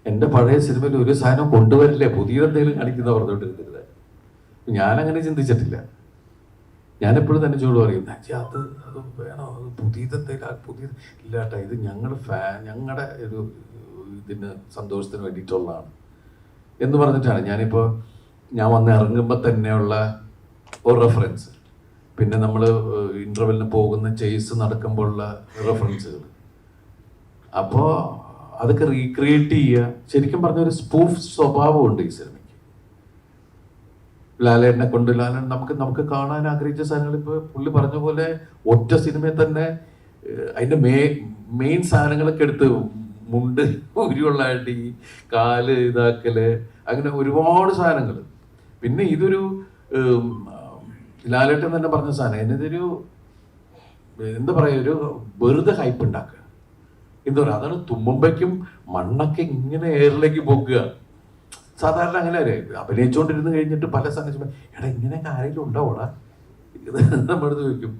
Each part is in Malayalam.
എൻ്റെ പഴയ സിനിമയിൽ ഒരു സാധനം കൊണ്ടുവരില്ലേ, പുതിയതെന്തെങ്കിലും കാണിക്കുന്ന പറഞ്ഞുകൊണ്ടിരുന്നത്. ഞാനങ്ങനെ ചിന്തിച്ചിട്ടില്ല. ഞാനെപ്പോഴും തന്നെ ചോട് പറയും, അത് അത് വേണോ, അത് പുതിയതെന്തെങ്കിലും പുതിയ ഇല്ല കേട്ടോ, ഇത് ഞങ്ങളുടെ ഒരു ഇതിന് സന്തോഷത്തിന് വേണ്ടിയിട്ടുള്ളതാണ് എന്ന് പറഞ്ഞിട്ടാണ്. ഞാൻ വന്ന് ഇറങ്ങുമ്പോൾ തന്നെയുള്ള ഒരു റെഫറൻസ്, പിന്നെ നമ്മൾ ഇൻ്റർവെല്ലിന് പോകുന്ന ചേസ് നടക്കുമ്പോഴുള്ള റെഫറൻസുകൾ, അപ്പോൾ അതൊക്കെ റീക്രിയേറ്റ് ചെയ്യുക. ശരിക്കും പറഞ്ഞ ഒരു സ്പൂഫ് സ്വഭാവമുണ്ട് ഈ സിനിമയ്ക്ക്. ലാലേട്ടനെ കൊണ്ട് നമുക്ക് കാണാൻ ആഗ്രഹിച്ച സാധനങ്ങൾ ഇപ്പോൾ പുള്ളി പറഞ്ഞ പോലെ ഒറ്റ സിനിമയിൽ തന്നെ അതിൻ്റെ മെയിൻ സാധനങ്ങളൊക്കെ എടുത്ത് മുണ്ട് ഉരുള്ള അടി, കാല് ഇതാക്കല്, അങ്ങനെ ഒരുപാട് സാധനങ്ങൾ. പിന്നെ ഇതൊരു ലാലേട്ടൻ തന്നെ പറഞ്ഞ സാധനം, എന്നിതൊരു എന്താ പറയുക, ഒരു വെറുതെ ഹൈപ്പ് ഉണ്ടാക്കുക. എന്താ പറയുക, അതാണ് തുമ്മുമ്പയ്ക്കും മണ്ണൊക്കെ ഇങ്ങനെ എയറിലേക്ക് പോകുക. സാധാരണ അങ്ങനെ അഭിനയിച്ചുകൊണ്ടിരുന്ന് കഴിഞ്ഞിട്ട് പല സംഗതി, എടാ ഇങ്ങനെയൊക്കെ ആരെങ്കിലും ഉണ്ടാവോടാ, ഇത് നമ്മളെടുത്ത് ചോദിക്കും,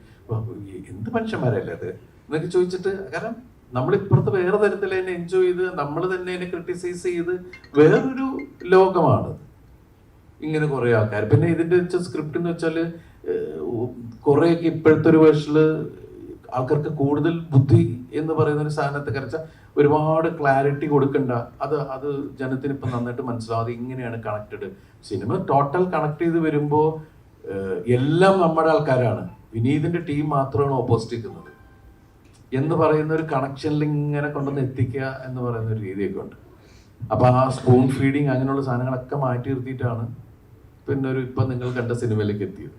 എന്ത് മനുഷ്യന്മാരല്ലേ അത് എന്നൊക്കെ ചോദിച്ചിട്ട്. കാരണം നമ്മളിപ്പുറത്ത് വേറെ തരത്തിൽ അതിനെ എൻജോയ് ചെയ്ത് നമ്മൾ തന്നെ അതിനെ ക്രിട്ടിസൈസ് ചെയ്ത് വേറൊരു ലോകമാണ് ഇങ്ങനെ കുറേ ആൾക്കാർ. പിന്നെ ഇതിൻ്റെ സ്ക്രിപ്റ്റ് എന്ന് വെച്ചാൽ കുറേയൊക്കെ ഇപ്പോഴത്തെ ഒരു വേർഷനിൽ ആൾക്കാർക്ക് കൂടുതൽ ബുദ്ധി എന്ന് പറയുന്ന ഒരു സാധനത്തെ കരച്ചാൽ ഒരുപാട് ക്ലാരിറ്റി കൊടുക്കണ്ട. അത് ജനത്തിന് ഇപ്പം നന്നായിട്ട് മനസ്സിലാവാതെ ഇങ്ങനെയാണ് കണക്റ്റഡ്. സിനിമ ടോട്ടൽ കണക്ട് ചെയ്ത് വരുമ്പോൾ എല്ലാം നമ്മുടെ ആൾക്കാരാണ്, വിനീതിൻ്റെ ടീം മാത്രമാണ് ഓപ്പോസിറ്റ് നിൽക്കുന്നത് എന്ന് പറയുന്ന ഒരു കണക്ഷനിൽ ഇങ്ങനെ കൊണ്ടുവന്ന് എത്തിക്കുക എന്ന് പറയുന്ന ഒരു രീതിയൊക്കെ ഉണ്ട്. അപ്പോൾ ആ സ്പൂൺ ഫീഡിങ് അങ്ങനെയുള്ള സാധനങ്ങളൊക്കെ മാറ്റി നിർത്തിയിട്ടാണ് പിന്നെ ഇപ്പം നിങ്ങൾ കണ്ട സിനിമയിലേക്ക് എത്തിയത്.